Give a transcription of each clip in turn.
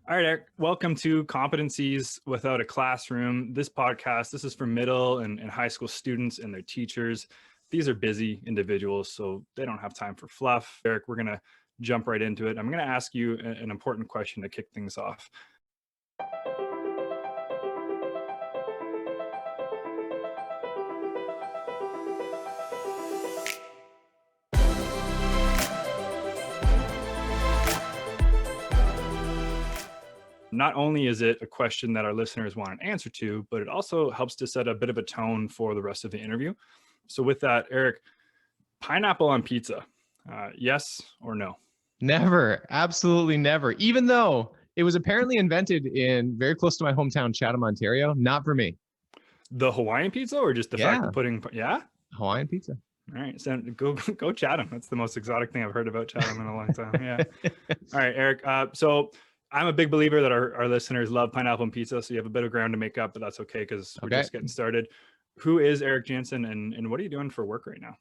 All right, Eric, welcome to Competencies Without a Classroom. This podcast, this is for middle and high school students and their teachers. These are busy individuals, so they don't have time for fluff. Eric, we're going to jump right into it. I'm going to ask you an important question to kick things off. Not only is it a question that our listeners want an answer to, but it also helps to set a bit of a tone for the rest of the interview. So with that, Eric, pineapple on pizza, yes or no? Never, absolutely never. Even though it was apparently invented in very close to my hometown, Chatham, Ontario, not for me. The Hawaiian pizza or just the fact of putting, yeah? Hawaiian pizza. All right, so go Chatham. That's the most exotic thing I've heard about Chatham in a long time. Yeah. All right, Eric. So I'm a big believer that our listeners love pineapple and pizza, so you have a bit of ground to make up, but that's okay because we're just getting started. Who is Eric Janssen, and what are you doing for work right now?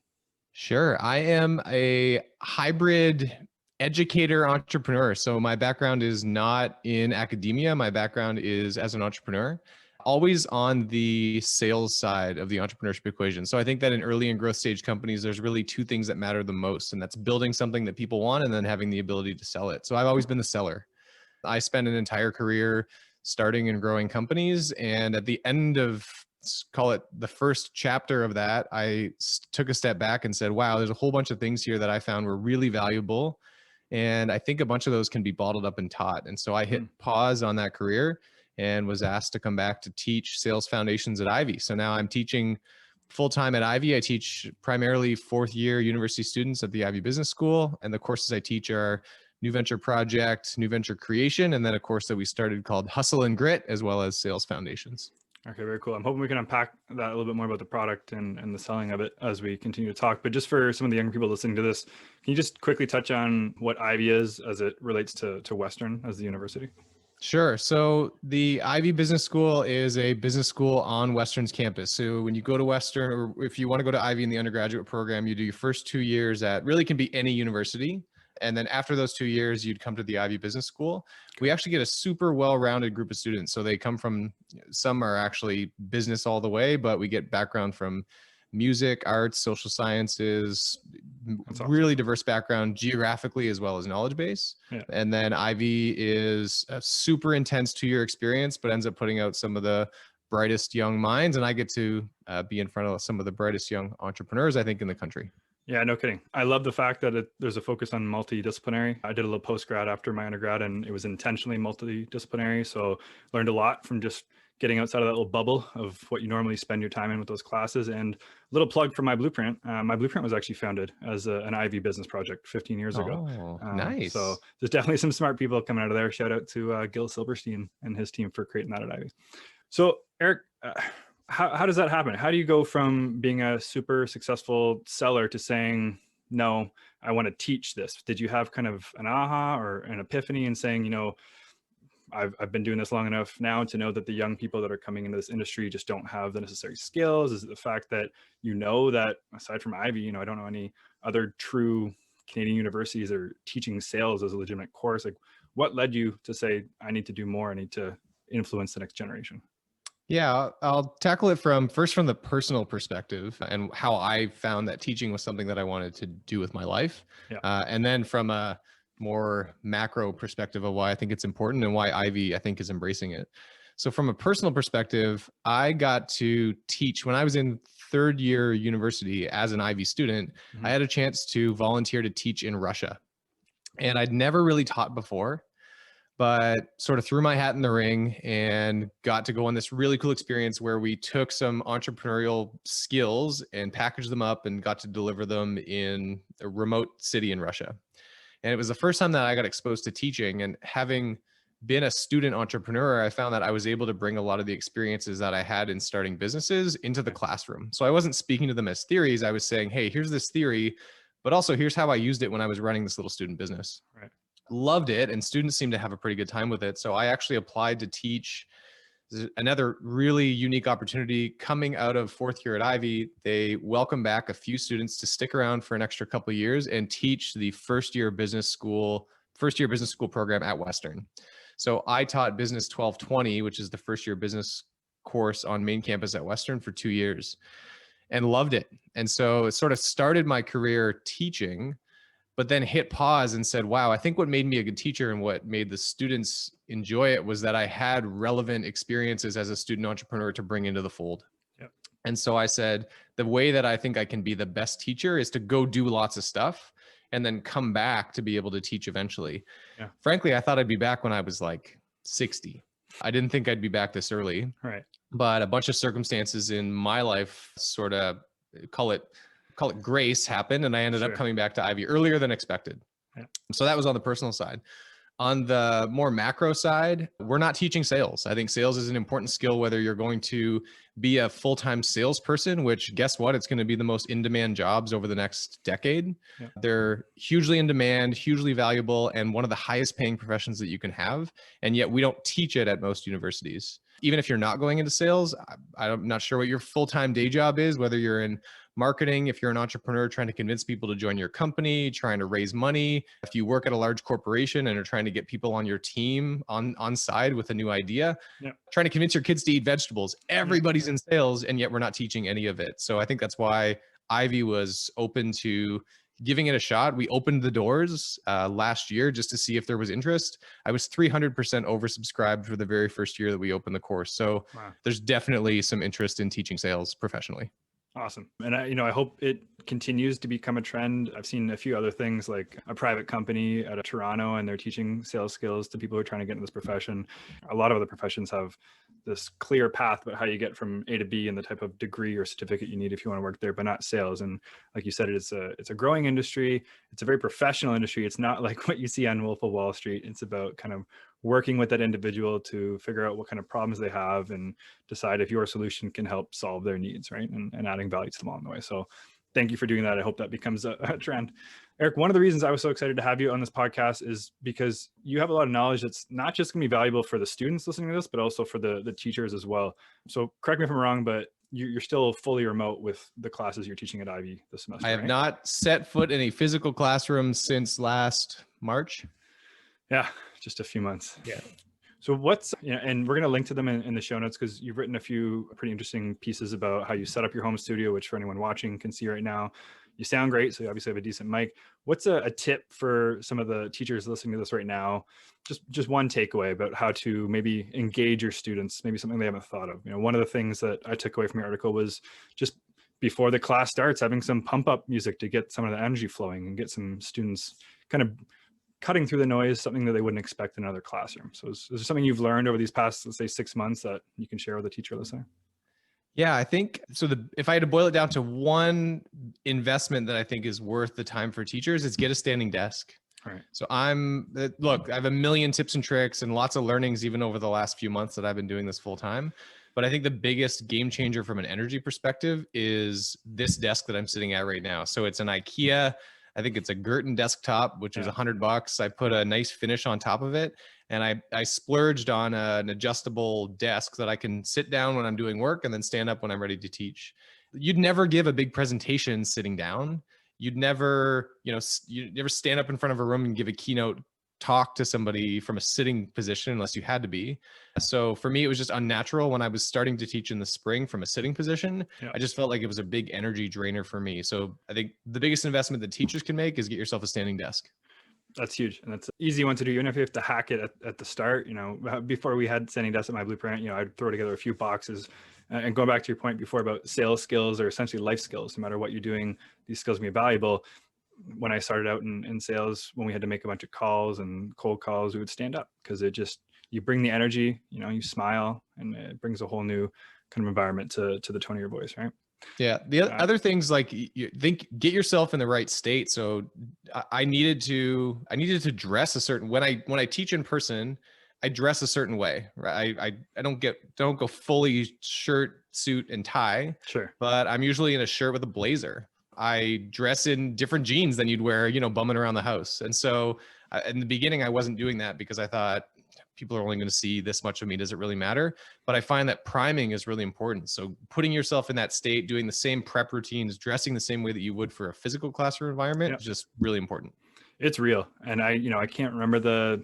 Sure. I am a hybrid educator entrepreneur. So my background is not in academia. My background is as an entrepreneur, always on the sales side of the entrepreneurship equation. So I think that in early and growth stage companies, there's really two things that matter the most, and that's building something that people want and then having the ability to sell it. So I've always been the seller. I spent an entire career starting and growing companies. And at the end of, call it the first chapter of that, I took a step back and said, wow, there's a whole bunch of things here that I found were really valuable. And I think a bunch of those can be bottled up and taught. And so I hit pause on that career and was asked to come back to teach sales foundations at Ivy. So now I'm teaching full-time at Ivy. I teach primarily fourth-year university students at the Ivy Business School. And the courses I teach are New Venture Project, New Venture Creation, and then a course that we started called Hustle and Grit, as well as Sales Foundations. Okay, very cool. I'm hoping we can unpack that a little bit more about the product and the selling of it as we continue to talk. But just for some of the younger people listening to this, can you just quickly touch on what Ivy is as it relates to Western as the university? Sure. So the Ivy Business School is a business school on Western's campus. So when you go to Western, or if you want to go to Ivy in the undergraduate program, you do your first 2 years at really can be any university. And then after those 2 years, you'd come to the Ivy Business School. We actually get a super well-rounded group of students. So they come from, some are actually business all the way, but we get background from music, arts, social sciences, really diverse background geographically as well as knowledge base. Yeah. And then Ivy is a super intense 2-year experience, but ends up putting out some of the brightest young minds. And I get to be in front of some of the brightest young entrepreneurs, I think, in the country. Yeah, no kidding. I love the fact that there's a focus on multidisciplinary. I did a little post-grad after my undergrad, and it was intentionally multidisciplinary. So learned a lot from just getting outside of that little bubble of what you normally spend your time in with those classes. And a little plug for my blueprint. My blueprint was actually founded as an Ivy business project 15 years ago. Nice. So there's definitely some smart people coming out of there. Shout out to Gil Silverstein and his team for creating that at Ivy. So Eric, how does that happen? How do you go from being a super successful seller to saying, no, I want to teach this? Did you have kind of an aha or an epiphany in saying, I've been doing this long enough now to know that the young people that are coming into this industry just don't have the necessary skills? Is it the fact that that aside from Ivy, I don't know any other true Canadian universities that are teaching sales as a legitimate course? Like, what led you to say, I need to do more, I need to influence the next generation? Yeah, I'll tackle it from the personal perspective and how I found that teaching was something that I wanted to do with my life. Yeah. And then from a more macro perspective of why I think it's important and why Ivy, I think, is embracing it. So from a personal perspective, I got to teach when I was in third year university as an Ivy student. I had a chance to volunteer to teach in Russia. And I'd never really taught before, but sort of threw my hat in the ring and got to go on this really cool experience where we took some entrepreneurial skills and packaged them up and got to deliver them in a remote city in Russia. And it was the first time that I got exposed to teaching, and having been a student entrepreneur, I found that I was able to bring a lot of the experiences that I had in starting businesses into the classroom. So I wasn't speaking to them as theories. I was saying, hey, here's this theory, but also here's how I used it when I was running this little student business. Right. Loved it, and students seemed to have a pretty good time with it. So I actually applied to teach. Another really unique opportunity coming out of fourth year at Ivy. They welcome back a few students to stick around for an extra couple of years and teach the first year business school program at Western. So I taught Business 1220, which is the first year business course on main campus at Western for 2 years, and loved it. And so it sort of started my career teaching, but then hit pause and said, wow, I think what made me a good teacher and what made the students enjoy it was that I had relevant experiences as a student entrepreneur to bring into the fold. Yep. And so I said, the way that I think I can be the best teacher is to go do lots of stuff and then come back to be able to teach eventually. Yeah. Frankly, I thought I'd be back when I was like 60. I didn't think I'd be back this early. Right. But a bunch of circumstances in my life sort of call it grace happened, and I ended up coming back to Ivy earlier than expected. Yeah. So that was on the personal side. On the more macro side, we're not teaching sales. I think sales is an important skill, whether you're going to be a full-time salesperson, which guess what? It's going to be the most in-demand jobs over the next decade. Yeah. They're hugely in demand, hugely valuable, and one of the highest paying professions that you can have. And yet we don't teach it at most universities. Even if you're not going into sales, I'm not sure what your full-time day job is, whether you're in marketing, if you're an entrepreneur trying to convince people to join your company, trying to raise money, if you work at a large corporation and are trying to get people on your team on side with a new idea, trying to convince your kids to eat vegetables, everybody's in sales, and yet we're not teaching any of it. So I think that's why Ivy was open to giving it a shot. We opened the doors last year just to see if there was interest. I was 300% oversubscribed for the very first year that we opened the course. So there's definitely some interest in teaching sales professionally. Awesome. And I hope it continues to become a trend. I've seen a few other things, like a private company out of Toronto, and they're teaching sales skills to people who are trying to get into this profession. A lot of other professions have this clear path about how you get from A to B and the type of degree or certificate you need if you want to work there, but not sales. And like you said, it's a growing industry. It's a very professional industry. It's not like what you see on Wolf of Wall Street. It's about kind of working with that individual to figure out what kind of problems they have and decide if your solution can help solve their needs, right? And adding value to them along the way. So thank you for doing that. I hope that becomes a trend. Eric, one of the reasons I was so excited to have you on this podcast is because you have a lot of knowledge that's not just going to be valuable for the students listening to this, but also for the teachers as well. So correct me if I'm wrong, but you're still fully remote with the classes you're teaching at Ivy this semester. I have not set foot in a physical classroom since last March. Yeah, just a few months. Yeah. So and we're going to link to them in the show notes, because you've written a few pretty interesting pieces about how you set up your home studio, which for anyone watching can see right now. You sound great, so you obviously have a decent mic. What's a tip for some of the teachers listening to this right now? Just one takeaway about how to maybe engage your students, maybe something they haven't thought of. One of the things that I took away from your article was just before the class starts, having some pump up music to get some of the energy flowing and get some students kind of cutting through the noise, something that they wouldn't expect in another classroom. So is there something you've learned over these past, let's say, 6 months that you can share with a teacher listening? Yeah, I think so. If I had to boil it down to one investment that I think is worth the time for teachers, it's get a standing desk. All right. So look, I have a million tips and tricks and lots of learnings even over the last few months that I've been doing this full time. But I think the biggest game changer from an energy perspective is this desk that I'm sitting at right now. So it's an IKEA. I think it's a Girton desktop, which is $100. I put a nice finish on top of it. And I splurged on an adjustable desk that I can sit down when I'm doing work and then stand up when I'm ready to teach. You'd never give a big presentation sitting down. You'd never stand up in front of a room and give a keynote talk to somebody from a sitting position unless you had to be. So for me, it was just unnatural when I was starting to teach in the spring from a sitting position. I just felt like it was a big energy drainer for me. So I think the biggest investment that teachers can make is get yourself a standing desk. That's huge. And that's an easy one to do. Even if you have to hack it at the start, before we had standing desks at my blueprint, I'd throw together a few boxes. And going back to your point before about sales skills or essentially life skills, no matter what you're doing, these skills can be valuable. When I started out in sales, when we had to make a bunch of calls and cold calls, we would stand up because you bring the energy, you smile, and it brings a whole new kind of environment to the tone of your voice, right? Yeah. The other things, like get yourself in the right state. So I needed to dress a certain, when I teach in person, I dress a certain way, right? I don't go fully shirt, suit, and tie. Sure. But I'm usually in a shirt with a blazer. I dress in different jeans than you'd wear, bumming around the house. And so in the beginning, I wasn't doing that because I thought people are only going to see this much of me. Does it really matter? But I find that priming is really important. So putting yourself in that state, doing the same prep routines, dressing the same way that you would for a physical classroom environment is just really important. It's real. And I can't remember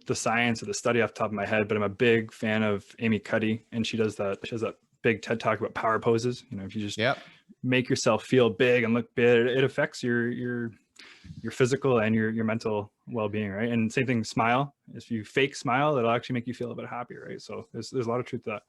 the science or the study off the top of my head, but I'm a big fan of Amy Cuddy, and she has that big TED talk about power poses. You know, if you just make yourself feel big and look big, it affects your physical and your mental well-being, right? And same thing, smile. If you fake smile, it'll actually make you feel a bit happier, right? So there's a lot of truth to that.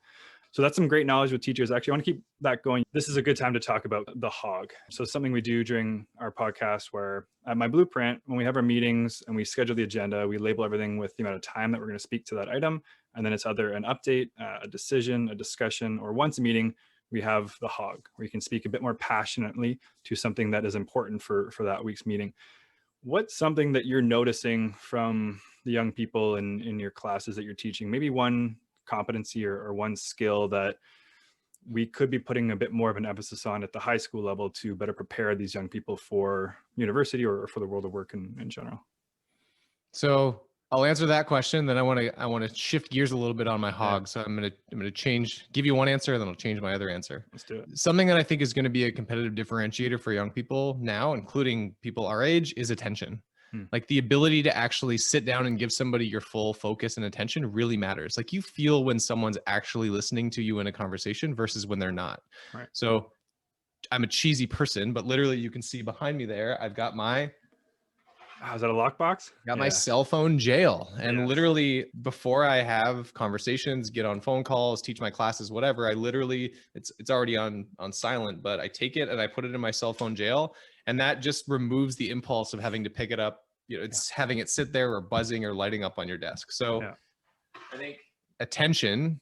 So that's some great knowledge with teachers. Actually, I want to keep that going. This is a good time to talk about the hog. So something we do during our podcast where at my blueprint, when we have our meetings and we schedule the agenda, we label everything with the amount of time that we're going to speak to that item. And then it's either an update, a decision, a discussion, or once a meeting, we have the hog, where you can speak a bit more passionately to something that is important for that week's meeting. What's something that you're noticing from the young people in your classes that you're teaching? Maybe one competency or one skill that we could be putting a bit more of an emphasis on at the high school level to better prepare these young people for university or for the world of work in general? So I'll answer that question. Then I want to shift gears a little bit on my hog. So I'm gonna give you one answer, then I'll change my other answer. Let's do it. Something that I think is going to be a competitive differentiator for young people now, including people our age, is attention. Like the ability to actually sit down and give somebody your full focus and attention really matters. Like you feel when someone's actually listening to you in a conversation versus when they're not. Right. So I'm a cheesy person, but literally you can see behind me there, I've got my is that a lockbox? Got my cell phone jail. And literally before I have conversations, get on phone calls, teach my classes, whatever, I literally, it's already on silent, but I take it and I put it in my cell phone jail. And that just removes the impulse of having to pick it up. You know, it's having it sit there or buzzing or lighting up on your desk. So I think attention,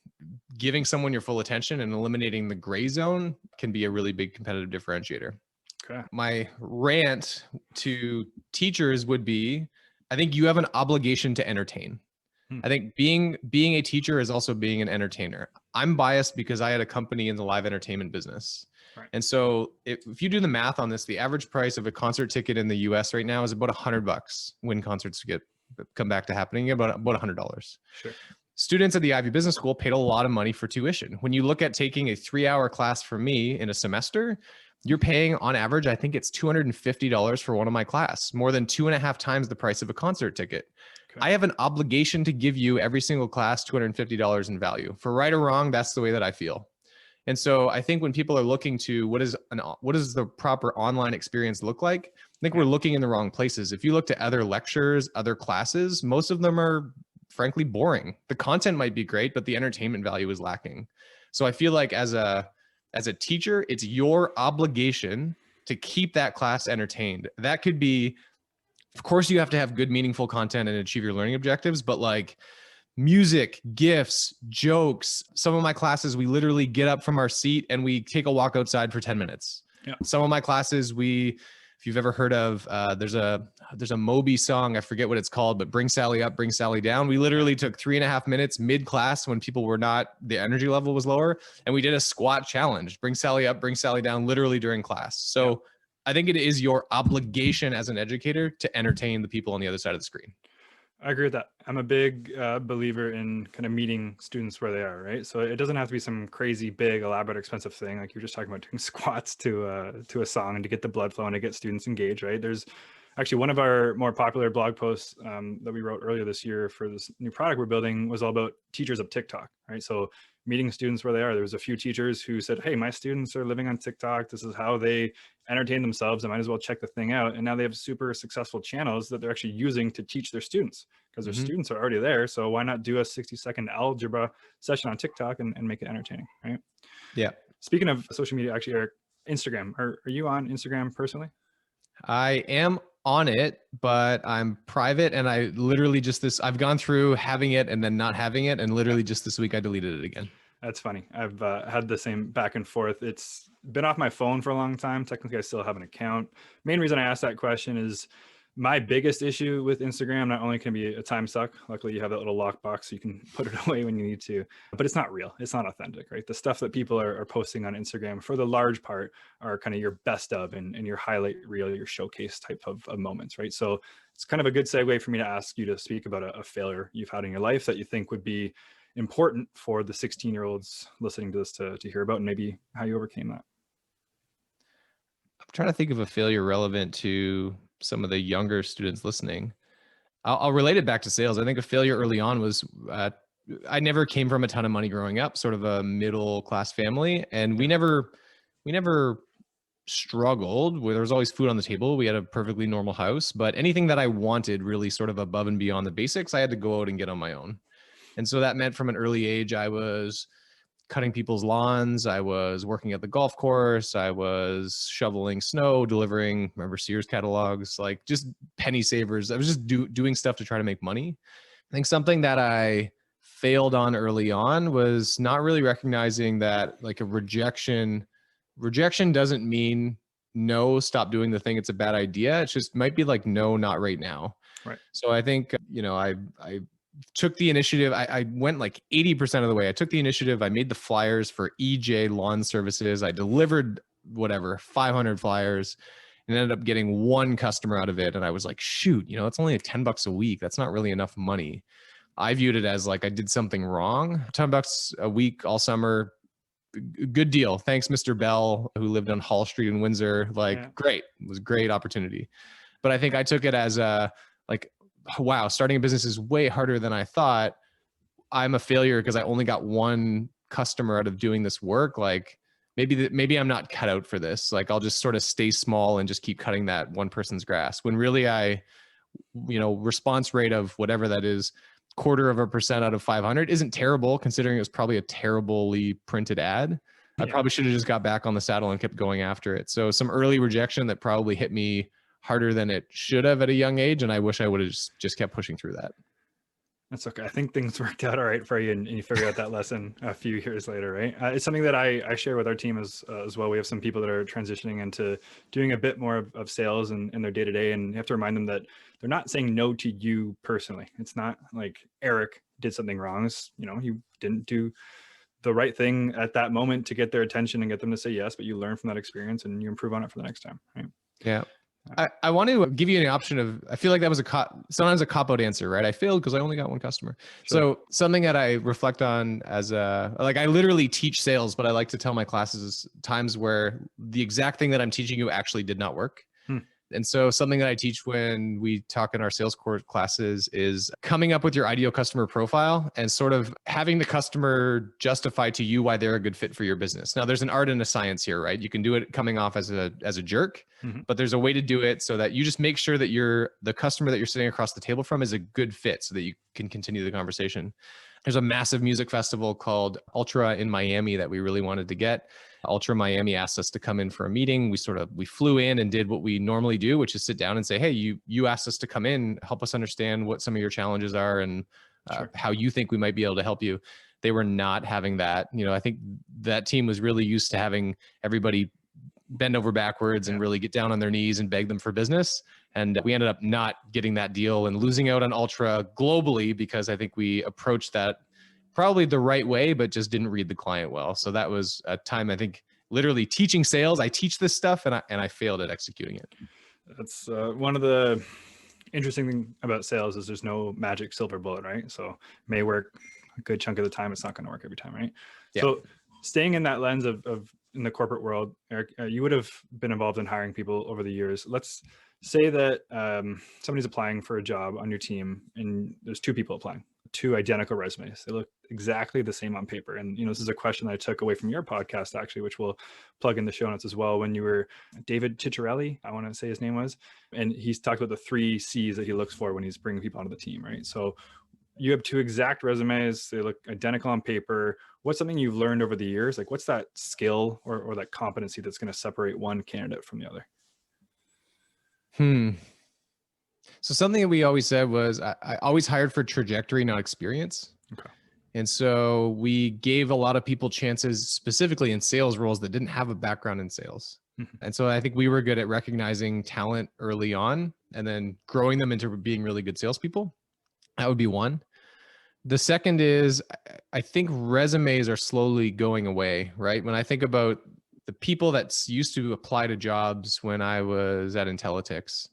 giving someone your full attention and eliminating the gray zone can be a really big competitive differentiator. Okay. My rant to teachers would be, I think you have an obligation to entertain. I think being a teacher is also being an entertainer. I'm biased because I had a company in the live entertainment business. Right. And so if you do the math on this, the average price of a concert ticket in the US right now is about $100 when concerts come back to happening, about $100. Sure. Students at the Ivy Business School paid a lot of money for tuition. When you look at taking a 3-hour class from me in a semester, you're paying on average, I think it's $250 for one of my class, more than 2.5 times the price of a concert ticket. Okay. I have an obligation to give you every single class $250 in value. For right or wrong, that's the way that I feel. And so I think when people are looking to what does the proper online experience look like, I think we're looking in the wrong places. If you look to other lectures, other classes, most of them are frankly boring. The content might be great, but the entertainment value is lacking. So I feel like as a teacher, it's your obligation to keep that class entertained. That could be, of course, you have to have good, meaningful content and achieve your learning objectives, but like music, gifts, jokes. Some of my classes, we literally get up from our seat and we take a walk outside for 10 minutes. Yeah. Some of my classes, if you've ever heard of, there's a Moby song, I forget what it's called, but Bring Sally Up, Bring Sally Down. We literally took 3.5 minutes mid-class when people were not, the energy level was lower, and we did a squat challenge, Bring Sally Up, Bring Sally Down, literally during class. So I think it is your obligation as an educator to entertain the people on the other side of the screen. I agree with that. I'm a big believer in kind of meeting students where they are, right? So it doesn't have to be some crazy, big, elaborate, expensive thing. Like you're just talking about doing squats to a song and to get the blood flow and to get students engaged, right? There's actually one of our more popular blog posts that we wrote earlier this year for this new product we're building was all about teachers of TikTok, right? So meeting students where they are. There was a few teachers who said, hey, my students are living on TikTok. This is how they entertain themselves. I might as well check the thing out. And now they have super successful channels that they're actually using to teach their students because their students are already there. So why not do a 60-second algebra session on TikTok and make it entertaining, right? Yeah. Speaking of social media, actually, Eric, Instagram, are you on Instagram personally? I am on it, but I'm private, and I literally I've gone through having it and then not having it, and literally just this week I deleted it again. That's funny. I've had the same back and forth. It's been off my phone for a long time. Technically, I still have an account. Main reason I asked that question is my biggest issue with Instagram, not only can it be a time suck, luckily you have that little lockbox so you can put it away when you need to, but it's not real. It's not authentic, right? The stuff that people are posting on Instagram for the large part are kind of your best of and your highlight reel, your showcase type of moments, right? So it's kind of a good segue for me to ask you to speak about a failure you've had in your life that you think would be important for the 16-year-olds listening to this to hear about, and maybe how you overcame that. I'm trying to think of a failure relevant to some of the younger students listening. I'll relate it back to sales. I think a failure early on was, I never came from a ton of money growing up, sort of a middle class family. And we never struggled where there was always food on the table. We had a perfectly normal house, but anything that I wanted really sort of above and beyond the basics, I had to go out and get on my own. And so that meant from an early age, I was cutting people's lawns. I was working at the golf course. I was shoveling snow, delivering, remember Sears catalogs, like just penny savers. I was just doing stuff to try to make money. I think something that I failed on early on was not really recognizing that like a rejection doesn't mean no, stop doing the thing. It's a bad idea. It just might be like, no, not right now. Right. So I think, I took the initiative. I went like 80% of the way. I took the initiative. I made the flyers for EJ Lawn Services. I delivered 500 flyers and ended up getting one customer out of it. And I was like, shoot, it's only $10 a week. That's not really enough money. I viewed it as like I did something wrong. $10 a week all summer. Good deal. Thanks, Mr. Bell, who lived on Hall Street in Windsor. Great. It was a great opportunity. But I think I took it as wow, starting a business is way harder than I thought. I'm a failure because I only got one customer out of doing this work. Like maybe I'm not cut out for this. Like I'll just sort of stay small and just keep cutting that one person's grass. When really response rate of whatever that is, 0.25% out of 500 isn't terrible considering it was probably a terribly printed ad. I probably should have just got back on the saddle and kept going after it. So some early rejection that probably hit me harder than it should have at a young age. And I wish I would have just kept pushing through that. That's okay. I think things worked out all right for you, and you figured out that lesson a few years later, right? It's something that I share with our team as well. We have some people that are transitioning into doing a bit more of sales in their day-to-day, and you have to remind them that they're not saying no to you personally. It's not like Eric did something wrong. It's, you didn't do the right thing at that moment to get their attention and get them to say yes, but you learn from that experience and you improve on it for the next time, right? Yeah. I want to give you an option of, I feel like that was sometimes a cop-out answer, right? I failed because I only got one customer. Sure. So something that I reflect on as I literally teach sales, but I like to tell my classes times where the exact thing that I'm teaching you actually did not work. And so something that I teach when we talk in our sales course classes is coming up with your ideal customer profile and sort of having the customer justify to you why they're a good fit for your business. Now there's an art and a science here, right? You can do it coming off as a jerk, but there's a way to do it so that you just make sure that the customer that you're sitting across the table from is a good fit so that you can continue the conversation. There's a massive music festival called Ultra in Miami that we really wanted to get. Ultra Miami asked us to come in for a meeting. We flew in and did what we normally do, which is sit down and say, hey, you asked us to come in, help us understand what some of your challenges are and how you think we might be able to help you. They were not having that. I think that team was really used to having everybody bend over backwards and really get down on their knees and beg them for business. And we ended up not getting that deal and losing out on Ultra globally because I think we approached that probably the right way, but just didn't read the client well. So that was a time, I think, literally teaching sales. I teach this stuff and I failed at executing it. That's one of the interesting things about sales is there's no magic silver bullet, right? So it may work a good chunk of the time. It's not going to work every time, right? Yeah. So staying in that lens of in the corporate world, Eric, you would have been involved in hiring people over the years. Let's say that somebody's applying for a job on your team and there's two people applying, two identical resumes. They look exactly the same on paper. And, this is a question that I took away from your podcast, actually, which we'll plug in the show notes as well. When you were David Ciccarelli, I want to say his name was, and he's talked about the 3 C's that he looks for when he's bringing people onto the team, right? So you have two exact resumes. They look identical on paper. What's something you've learned over the years? Like what's that skill or that competency that's going to separate one candidate from the other? So something that we always said was I always hired for trajectory, not experience. Okay. And so we gave a lot of people chances specifically in sales roles that didn't have a background in sales. And so I think we were good at recognizing talent early on and then growing them into being really good salespeople. That would be one. The second is I think resumes are slowly going away, right? When I think about the people that used to apply to jobs when I was at Intellytics,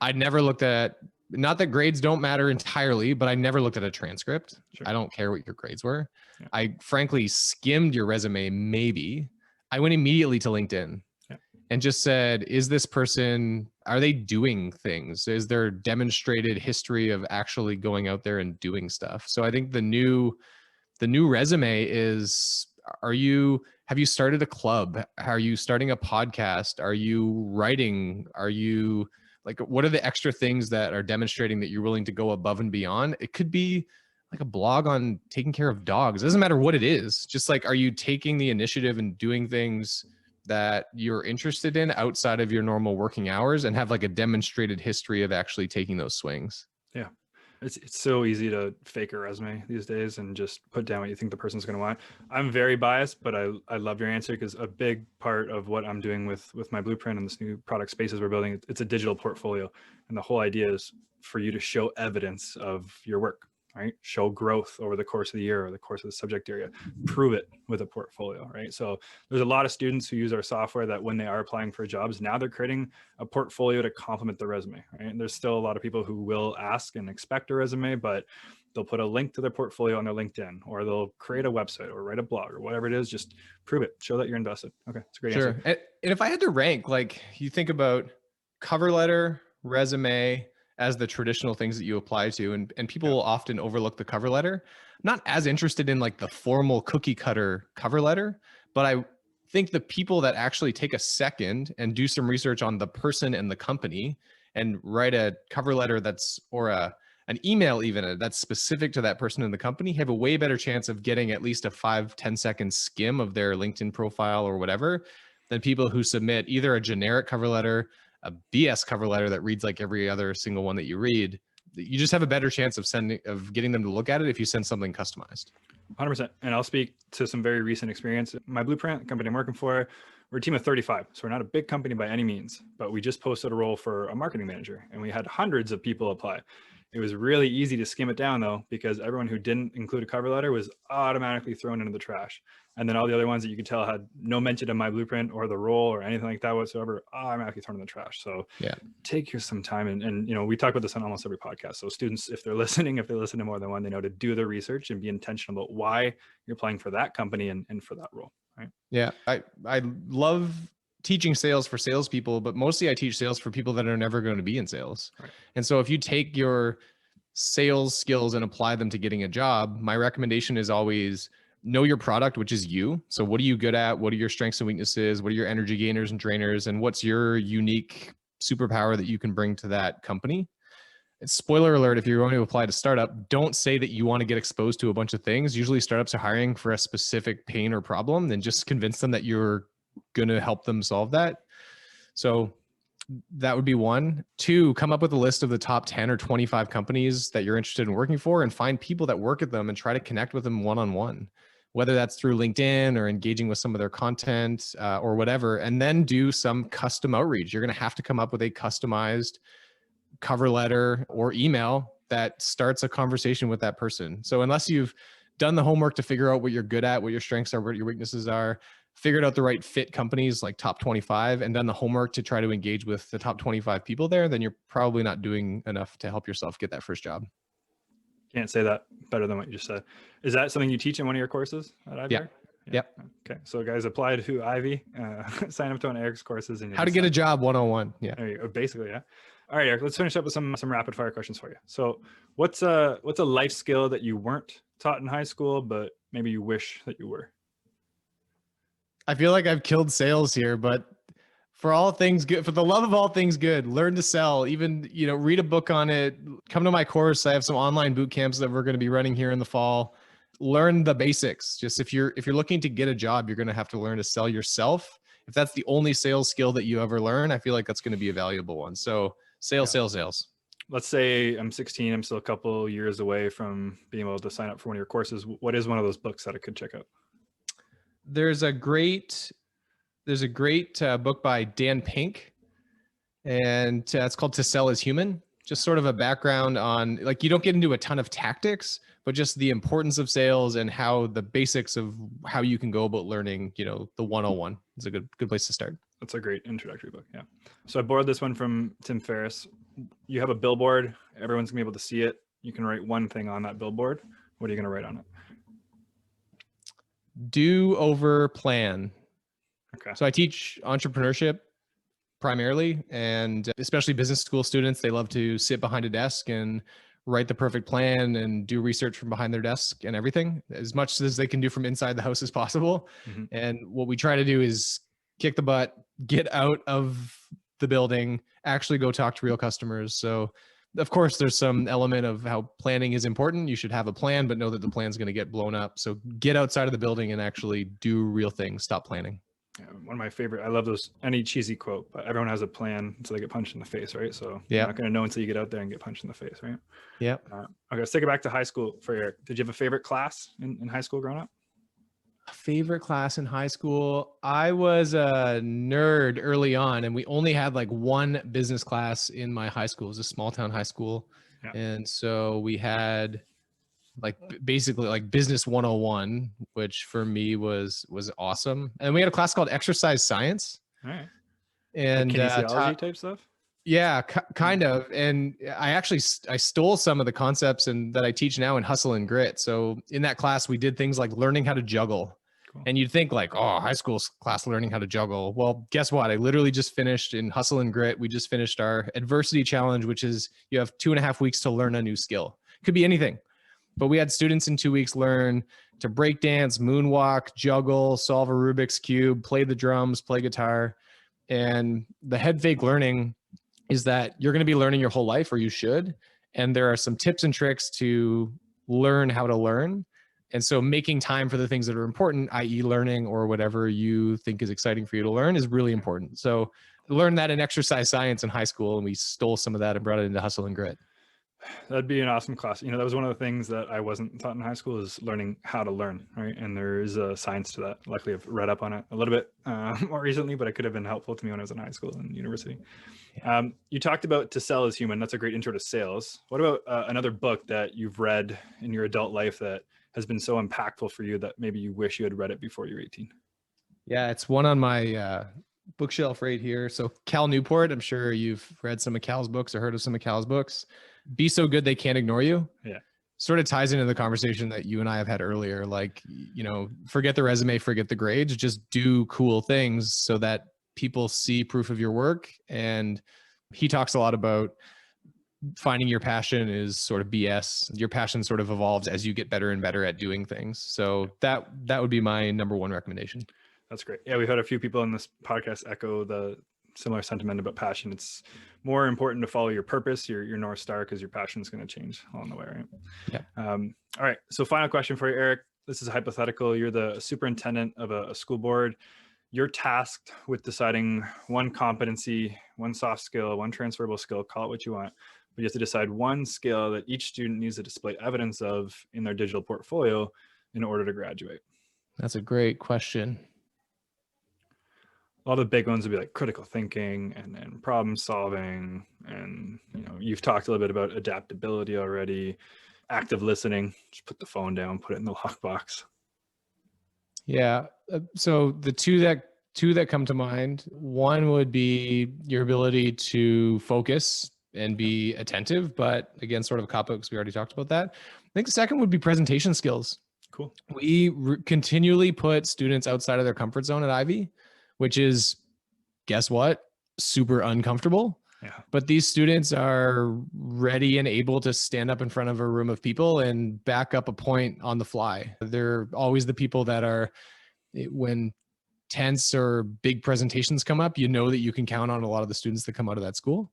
I'd never looked at, not that grades don't matter entirely, but I never looked at a transcript. Sure. I don't care what your grades were. Yeah. I frankly skimmed your resume, maybe. I went immediately to LinkedIn. Yeah. and just said, is this person, are they doing things? Is there demonstrated history of actually going out there and doing stuff? So I think the new resume is, have you started a club? Are you starting a podcast? Are you writing? Are you like, what are the extra things that are demonstrating that you're willing to go above and beyond? It could be like a blog on taking care of dogs. It doesn't matter what it is. Just like, are you taking the initiative and doing things that you're interested in outside of your normal working hours and have like a demonstrated history of actually taking those swings? Yeah. It's so easy to fake a resume these days and just put down what you think the person's going to want. I'm very biased, but I love your answer, because a big part of what I'm doing with my blueprint and this new product Spaces we're building, it's a digital portfolio. And the whole idea is for you to show evidence of your work, right? Show growth over the course of the year or the course of the subject area, prove it with a portfolio, right? So there's a lot of students who use our software that when they are applying for jobs, now they're creating a portfolio to complement the resume, right? And there's still a lot of people who will ask and expect a resume, but they'll put a link to their portfolio on their LinkedIn, or they'll create a website or write a blog or whatever it is. Just prove it, show that you're invested. Okay, it's a great answer. And if I had to rank, like, you think about cover letter, resume as the traditional things that you apply to, and people will often overlook the cover letter. I'm not as interested in like the formal cookie cutter cover letter, but I think the people that actually take a second and do some research on the person and the company and write a cover letter that's, or an email even that's specific to that person and the company, have a way better chance of getting at least a 5-10 second skim of their LinkedIn profile or whatever than people who submit either a generic cover letter, a BS cover letter that reads like every other single one that you read. You just have a better chance of getting them to look at it if you send something customized. 100%. And I'll speak to some very recent experience. My blueprint, the company I'm working for, we're a team of 35. So we're not a big company by any means, but we just posted a role for a marketing manager and we had hundreds of people apply. It was really easy to skim it down though, because everyone who didn't include a cover letter was automatically thrown into the trash. And then all the other ones that you could tell had no mention of my blueprint or the role or anything like that whatsoever, automatically thrown in the trash. So yeah, take some time. And you know, we talk about this on almost every podcast. So students, if they listen to more than one, they know to do the research and be intentional about why you're applying for that company and for that role. Right. Yeah. I love teaching sales for salespeople, but mostly I teach sales for people that are never going to be in sales. Right. And so if you take your sales skills and apply them to getting a job, my recommendation is always know your product, which is you. So what are you good at? What are your strengths and weaknesses? What are your energy gainers and drainers? And what's your unique superpower that you can bring to that company? And spoiler alert, if you're going to apply to startup, don't say that you want to get exposed to a bunch of things. Usually startups are hiring for a specific pain or problem, then just convince them that you're going to help them solve that. So that would be 1. 2, come up with a list of the top 10 or 25 companies that you're interested in working for and find people that work at them and try to connect with them one-on-one, whether that's through LinkedIn or engaging with some of their content or whatever, and then do some custom outreach. You're going to have to come up with a customized cover letter or email that starts a conversation with that person. So unless you've done the homework to figure out what you're good at, what your strengths are, what your weaknesses are, figured out the right fit companies like top 25 and done the homework to try to engage with the top 25 people there, then you're probably not doing enough to help yourself get that first job. Can't say that better than what you just said. Is that something you teach in one of your courses at Ivy? Yeah. Yep. Okay. So guys, apply to Ivy, sign up to one of Eric's courses. And how to get a job 101. Yeah. There you go. Basically, yeah. All right, Eric, let's finish up with some rapid fire questions for you. So what's a life skill that you weren't taught in high school, but maybe you wish that you were? I feel like I've killed sales here, but for all things good, for the love of all things good, learn to sell, even, read a book on it, come to my course. I have some online boot camps that we're going to be running here in the fall. Learn the basics. Just if you're looking to get a job, you're going to have to learn to sell yourself. If that's the only sales skill that you ever learn, I feel like that's going to be a valuable one. So sales. Let's say I'm 16. I'm still a couple years away from being able to sign up for one of your courses. What is one of those books that I could check out? There's a great book by Dan Pink, and it's called To Sell is Human. Just sort of a background on, like, you don't get into a ton of tactics, but just the importance of sales and how the basics of how you can go about learning, the 101 is a good place to start. That's a great introductory book. Yeah. So I borrowed this one from Tim Ferriss. You have a billboard. Everyone's gonna be able to see it. You can write one thing on that billboard. What are you gonna write on it? Do over plan. Okay. So I teach entrepreneurship primarily. And especially business school students, they love to sit behind a desk and write the perfect plan and do research from behind their desk and everything, as much as they can do from inside the house as possible. Mm-hmm. And what we try to do is kick the butt, get out of the building, actually go talk to real customers. So of course, there's some element of how planning is important. You should have a plan, but know that the plan's going to get blown up. So get outside of the building and actually do real things. Stop planning. Yeah, one of my favorite, I love those, any cheesy quote, but everyone has a plan until they get punched in the face, right? So you're not going to know until you get out there and get punched in the face, right? Yeah. Okay, let's take it back to high school for Eric. Did you have a favorite class in high school growing up? Favorite class in high school? I was a nerd early on, and we only had like one business class in my high school. It was a small town high school. Yeah. And so we had like basically like business 101, which for me was awesome. And we had a class called exercise science. All right. And like kinesiology type stuff. Yeah, kind of. And I stole some of the concepts that I teach now in Hustle and Grit. So in that class, we did things like learning how to juggle. Cool. And you'd think like, oh, high school class learning how to juggle. Well, guess what? I literally just finished in Hustle and Grit. We just finished our adversity challenge, which is you have 2.5 weeks to learn a new skill. Could be anything. But we had students in 2 weeks learn to break dance, moonwalk, juggle, solve a Rubik's Cube, play the drums, play guitar. And the head fake learning is that you're going to be learning your whole life, or you should. And there are some tips and tricks to learn how to learn. And so making time for the things that are important, i.e. learning or whatever you think is exciting for you to learn, is really important. So learn that in exercise science in high school, and we stole some of that and brought it into Hustle and Grit. That'd be an awesome class. You know, that was one of the things that I wasn't taught in high school, is learning how to learn, right? And there is a science to that. Luckily, I've read up on it a little bit more recently, but it could have been helpful to me when I was in high school and university. Yeah. You talked about To Sell is Human. That's a great intro to sales. What about another book that you've read in your adult life that has been so impactful for you that maybe you wish you had read it before you were 18? Yeah, it's one on my bookshelf right here. So Cal Newport, I'm sure you've read some of Cal's books or heard of some of Cal's books. Be So Good They Can't Ignore You. Yeah. Sort of ties into the conversation that you and I have had earlier. Like, you know, forget the resume, forget the grades, just do cool things so that people see proof of your work. And he talks a lot about finding your passion is sort of BS. Your passion sort of evolves as you get better and better at doing things. So that would be my number one recommendation. That's great. Yeah, we've had a few people in this podcast echo the similar sentiment about passion. It's more important to follow your purpose, your North Star, because your passion is going to change along the way, right? Yeah. All right. So final question for you, Eric. This is a hypothetical. You're the superintendent of a school board. You're tasked with deciding one competency, one soft skill, one transferable skill, call it what you want. But you have to decide one skill that each student needs to display evidence of in their digital portfolio in order to graduate. That's a great question. All the big ones would be like critical thinking and problem solving. And, you know, you've talked a little bit about adaptability already, active listening. Just put the phone down, put it in the lockbox. Yeah. So the two that come to mind, one would be your ability to focus and be attentive, but again, sort of a cop-out because we already talked about that. I think the second would be presentation skills. Cool. We continually put students outside of their comfort zone at Ivy, which is, guess what? Super uncomfortable. Yeah. But these students are ready and able to stand up in front of a room of people and back up a point on the fly. They're always the people that are, when tense or big presentations come up, you know that you can count on a lot of the students that come out of that school.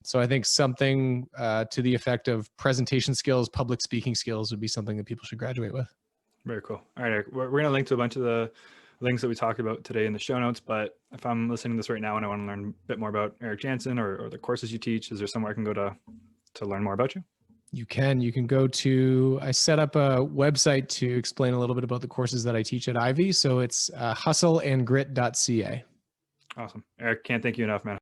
So I think something to the effect of presentation skills, public speaking skills would be something that people should graduate with. Very cool. All right, Eric, we're going to link to a bunch of the links that we talked about today in the show notes. But if I'm listening to this right now and I want to learn a bit more about Eric Janssen or the courses you teach, is there somewhere I can go to learn more about you? You can go to, I set up a website to explain a little bit about the courses that I teach at Ivy. So it's hustleandgrit.ca. Awesome. Eric, can't thank you enough, man.